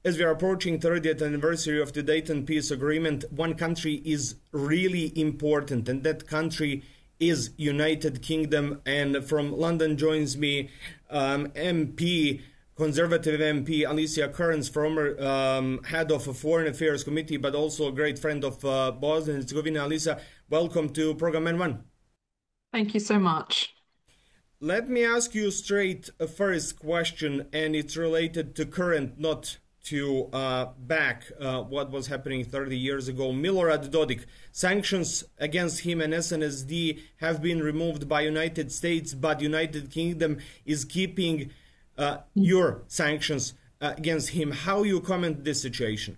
as we are approaching 30th anniversary of the Dayton Peace Agreement, one country is really important, and that country is United Kingdom. And from London joins me MP, Conservative MP Alicia Kearns, former head of a Foreign Affairs Committee, but also a great friend of Bosnia and Herzegovina. Alicia, welcome to Program N1. Thank you so much. Let me ask you straight a first question, and it's related to current, not to back what was happening 30 years ago. Milorad Dodik, sanctions against him and SNSD have been removed by United States, but United Kingdom is keeping your sanctions against him. How you comment this situation?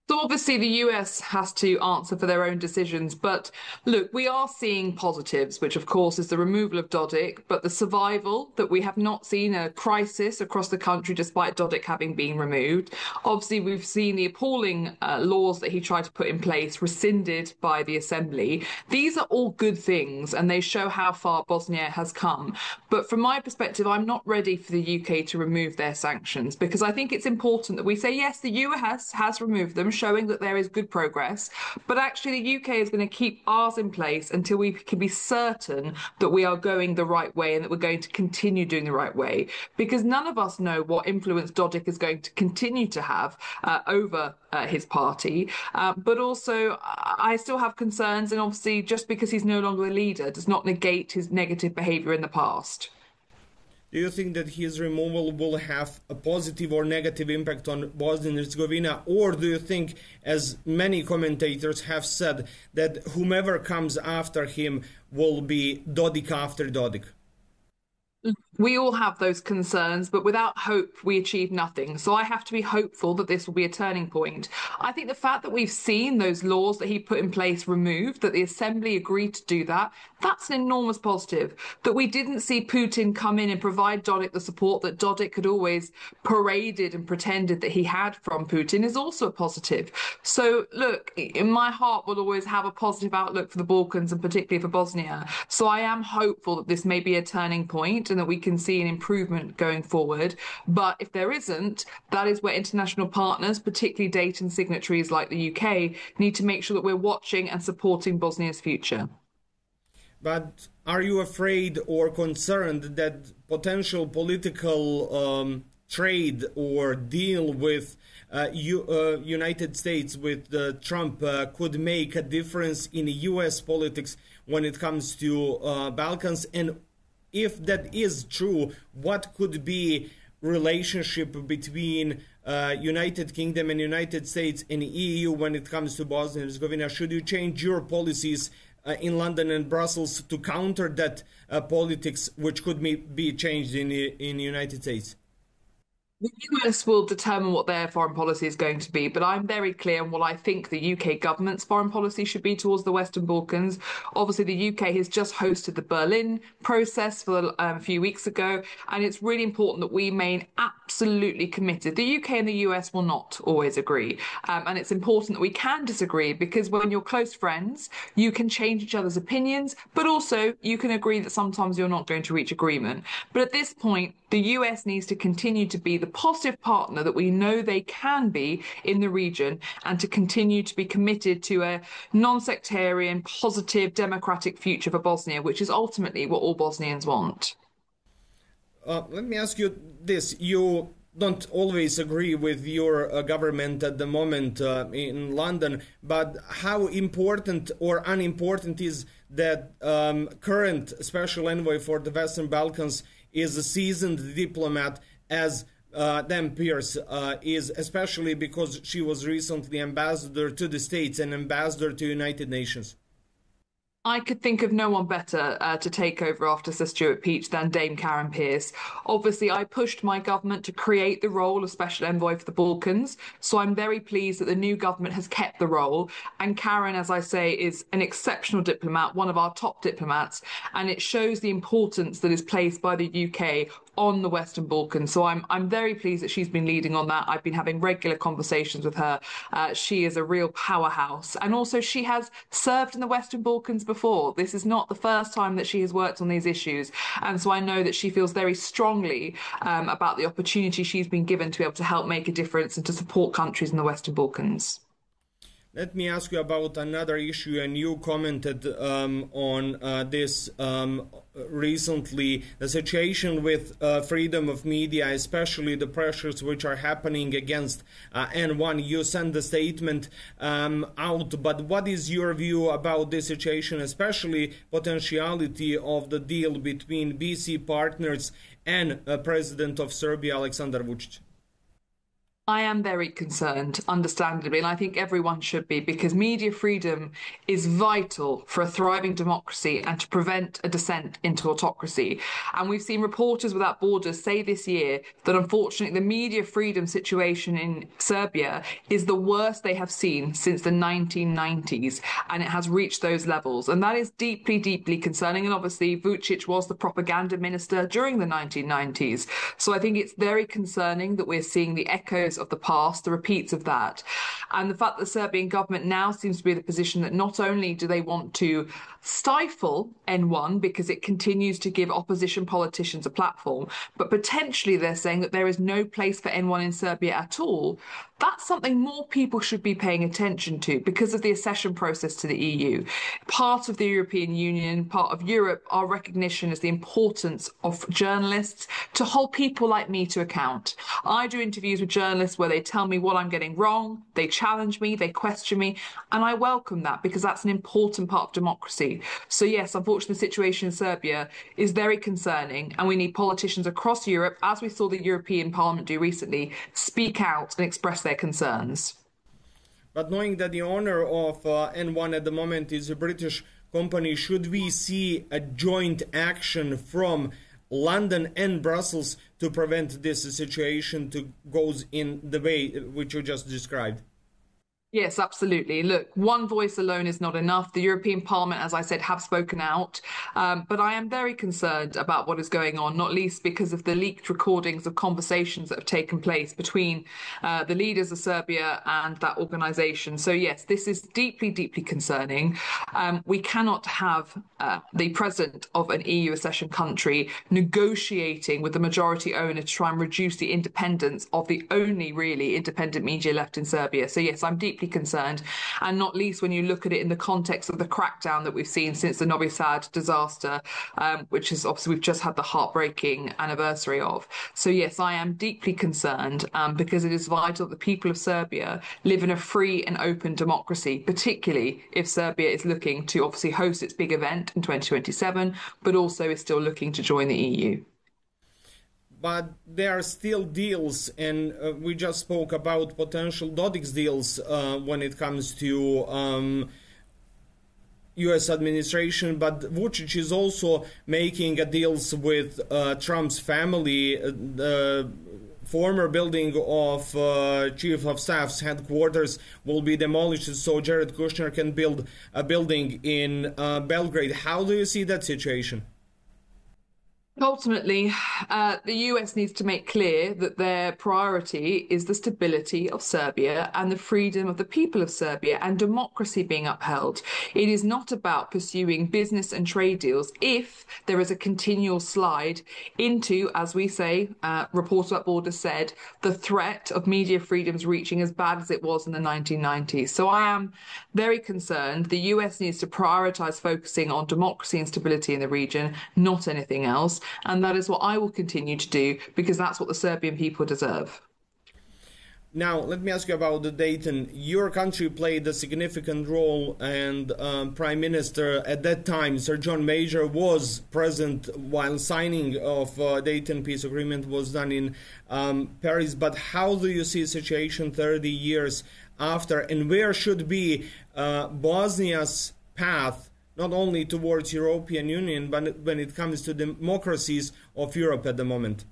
So obviously the US has to answer for their own decisions, but look, we are seeing positives, which of course is the removal of Dodik, but the survival, that we have not seen a crisis across the country despite Dodik having been removed. Obviously we've seen the appalling laws that he tried to put in place rescinded by the Assembly. These are all good things and they show how far Bosnia has come. But from my perspective, I'm not ready for the UK to remove their sanctions, because I think it's important that we say, yes, the US has removed them, showing that there is good progress, but actually the UK is going to keep ours in place until we can be certain that we are going the right way and that we're going to continue doing the right way, because none of us know what influence Dodik is going to continue to have over his party, but also I still have concerns, and obviously just because he's no longer a leader does not negate his negative behaviour in the past. Do you think that his removal will have a positive or negative impact on Bosnia and Herzegovina? Or do you think, as many commentators have said, that whomever comes after him will be Dodik after Dodik? We all have those concerns, but without hope, we achieve nothing. So I have to be hopeful that this will be a turning point. I think the fact that we've seen those laws that he put in place removed, that the Assembly agreed to do that, that's an enormous positive. That we didn't see Putin come in and provide Dodik the support that Dodik had always paraded and pretended that he had from Putin is also a positive. So look, in my heart will always have a positive outlook for the Balkans and particularly for Bosnia. So I am hopeful that this may be a turning point and that we can see an improvement going forward. But if there isn't, that is where international partners, particularly Dayton signatories like the UK, need to make sure that we're watching and supporting Bosnia's future. But are you afraid or concerned that potential political trade or deal with United States, with Trump, could make a difference in US politics when it comes to Balkans? And if that is true, what could be relationship between United Kingdom and United States and EU when it comes to Bosnia and Herzegovina? Should you change your policies in London and Brussels to counter that politics, which could be changed in the United States? The US will determine what their foreign policy is going to be, but I'm very clear on what I think the UK government's foreign policy should be towards the Western Balkans. Obviously, the UK has just hosted the Berlin process for a few weeks ago, and it's really important that we remain absolutely committed. The UK and the US will not always agree, and it's important that we can disagree, because when you're close friends, you can change each other's opinions, but also you can agree that sometimes you're not going to reach agreement. But at this point, the US needs to continue to be the positive partner that we know they can be in the region, and to continue to be committed to a non-sectarian, positive, democratic future for Bosnia, which is ultimately what all Bosnians want. Let me ask you this. You don't always agree with your government at the moment in London, but how important or unimportant is that current special envoy for the Western Balkans is a seasoned diplomat, as Dan Pierce is, especially because she was recently ambassador to the States and ambassador to United Nations? I could think of no one better to take over after Sir Stuart Peach than Dame Karen Pierce. Obviously, I pushed my government to create the role of Special Envoy for the Balkans, so I'm very pleased that the new government has kept the role. And Karen, as I say, is an exceptional diplomat, one of our top diplomats, and it shows the importance that is placed by the UK on the Western Balkans. So I'm very pleased that she's been leading on that. I've been having regular conversations with her. She is a real powerhouse. And also she has served in the Western Balkans before. This is not the first time that she has worked on these issues. And so I know that she feels very strongly about the opportunity she's been given to be able to help make a difference and to support countries in the Western Balkans. Let me ask you about another issue, and you commented on this recently, the situation with freedom of media, especially the pressures which are happening against N1. You sent the statement out, but what is your view about this situation, especially potentiality of the deal between BC partners and President of Serbia, Aleksandar Vučić? I am very concerned, understandably, and I think everyone should be, because media freedom is vital for a thriving democracy and to prevent a descent into autocracy. And we've seen Reporters Without Borders say this year that unfortunately the media freedom situation in Serbia is the worst they have seen since the 1990s, and it has reached those levels. And that is deeply, deeply concerning. And obviously Vučić was the propaganda minister during the 1990s. So I think it's very concerning that we're seeing the echoes of the past, the repeats of that. And the fact that the Serbian government now seems to be in the position that not only do they want to stifle N1 because it continues to give opposition politicians a platform, but potentially they're saying that there is no place for N1 in Serbia at all. That's something more people should be paying attention to because of the accession process to the EU. Part of the European Union, part of Europe, our recognition is the importance of journalists to hold people like me to account. I do interviews with journalists where they tell me what I'm getting wrong, they challenge me, they question me, and I welcome that because that's an important part of democracy. So yes, unfortunately, the situation in Serbia is very concerning, and we need politicians across Europe, as we saw the European Parliament do recently, speak out and express their concerns. But knowing that the owner of N1 at the moment is a British company, should we see a joint action from London and Brussels to prevent this situation to goes in the way which you just described? Yes, absolutely. Look, one voice alone is not enough. The European Parliament, as I said, have spoken out. But I am very concerned about what is going on, not least because of the leaked recordings of conversations that have taken place between the leaders of Serbia and that organisation. So yes, this is deeply, deeply concerning. We cannot have the president of an EU accession country negotiating with the majority owner to try and reduce the independence of the only really independent media left in Serbia. So yes, I'm deeply concerned, and not least when you look at it in the context of the crackdown that we've seen since the Novi Sad disaster, which is obviously we've just had the heartbreaking anniversary of. So yes, I am deeply concerned because it is vital that the people of Serbia live in a free and open democracy, particularly if Serbia is looking to obviously host its big event in 2027, but also is still looking to join the EU. But there are still deals, and we just spoke about potential Dodik's deals when it comes to U.S. administration, but Vučić is also making deals with Trump's family. The former building of Chief of Staff's headquarters will be demolished so Jared Kushner can build a building in Belgrade. How do you see that situation? Ultimately, the US needs to make clear that their priority is the stability of Serbia and the freedom of the people of Serbia and democracy being upheld. It is not about pursuing business and trade deals if there is a continual slide into, as we say, Reporters Without Borders said, the threat of media freedoms reaching as bad as it was in the 1990s. So I am very concerned. The US needs to prioritize focusing on democracy and stability in the region, not anything else. And that is what I will continue to do because that's what the Serbian people deserve. Now, let me ask you about the Dayton. Your country played a significant role, and Prime Minister at that time, Sir John Major, was present while signing of Dayton Peace Agreement was done in Paris. But how do you see the situation 30 years after, and where should be Bosnia's path, not only towards European Union, but when it comes to democracies of Europe at the moment?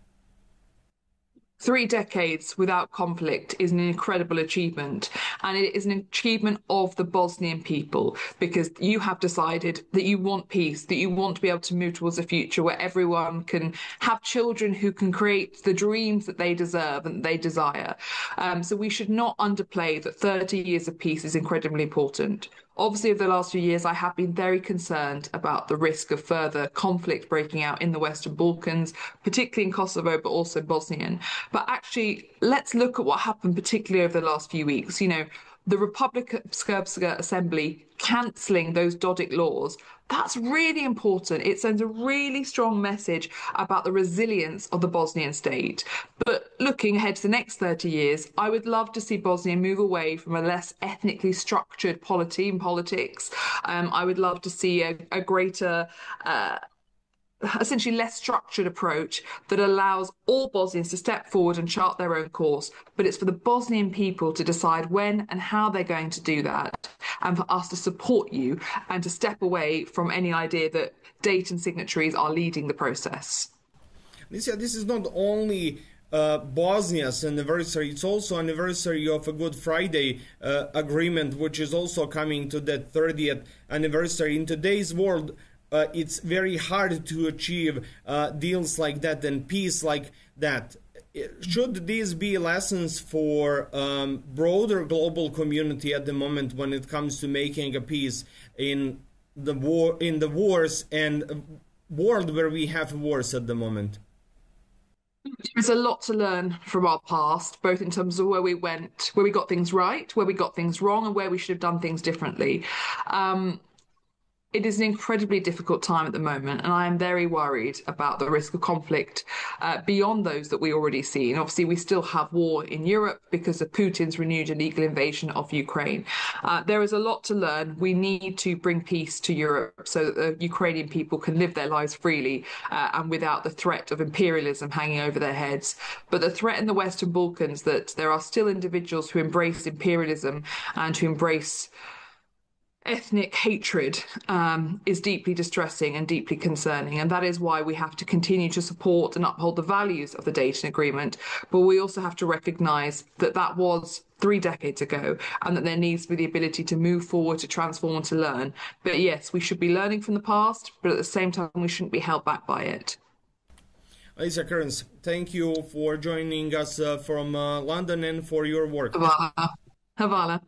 3 decades without conflict is an incredible achievement, and it is an achievement of the Bosnian people, because you have decided that you want peace, that you want to be able to move towards a future where everyone can have children who can create the dreams that they deserve and that they desire. So we should not underplay that 30 years of peace is incredibly important. Obviously, over the last few years, I have been very concerned about the risk of further conflict breaking out in the Western Balkans, particularly in Kosovo, but also Bosnian. But actually, let's look at what happened, particularly over the last few weeks. You know, the Republic of Srpska Assembly cancelling those Dodik laws. That's really important. It sends a really strong message about the resilience of the Bosnian state. But looking ahead to the next 30 years, I would love to see Bosnia move away from a less ethnically structured polity and politics. I would love to see a greater essentially less structured approach that allows all Bosnians to step forward and chart their own course. But it's for the Bosnian people to decide when and how they're going to do that, and for us to support you and to step away from any idea that Dayton signatories are leading the process. Alicia, this is not only Bosnia's anniversary, it's also anniversary of a Good Friday agreement, which is also coming to that 30th anniversary. In today's world, it's very hard to achieve deals like that and peace like that. Should these be lessons for broader global community at the moment when it comes to making a peace in the wars and world where we have wars at the moment? There's a lot to learn from our past, both in terms of where we went, where we got things right, where we got things wrong, and where we should have done things differently. It is an incredibly difficult time at the moment, and I am very worried about the risk of conflict beyond those that we already see. And obviously, we still have war in Europe because of Putin's renewed illegal invasion of Ukraine. There is a lot to learn. We need to bring peace to Europe so that the Ukrainian people can live their lives freely and without the threat of imperialism hanging over their heads. But the threat in the Western Balkans that there are still individuals who embrace imperialism and who embrace ethnic hatred is deeply distressing and deeply concerning, and that is why we have to continue to support and uphold the values of the Dayton Agreement. But we also have to recognise that that was 3 decades ago, and that there needs to be the ability to move forward, to transform and to learn. But yes, we should be learning from the past, but at the same time we shouldn't be held back by it. Alicia Kearns, thank you for joining us from London and for your work. Havala. Havala.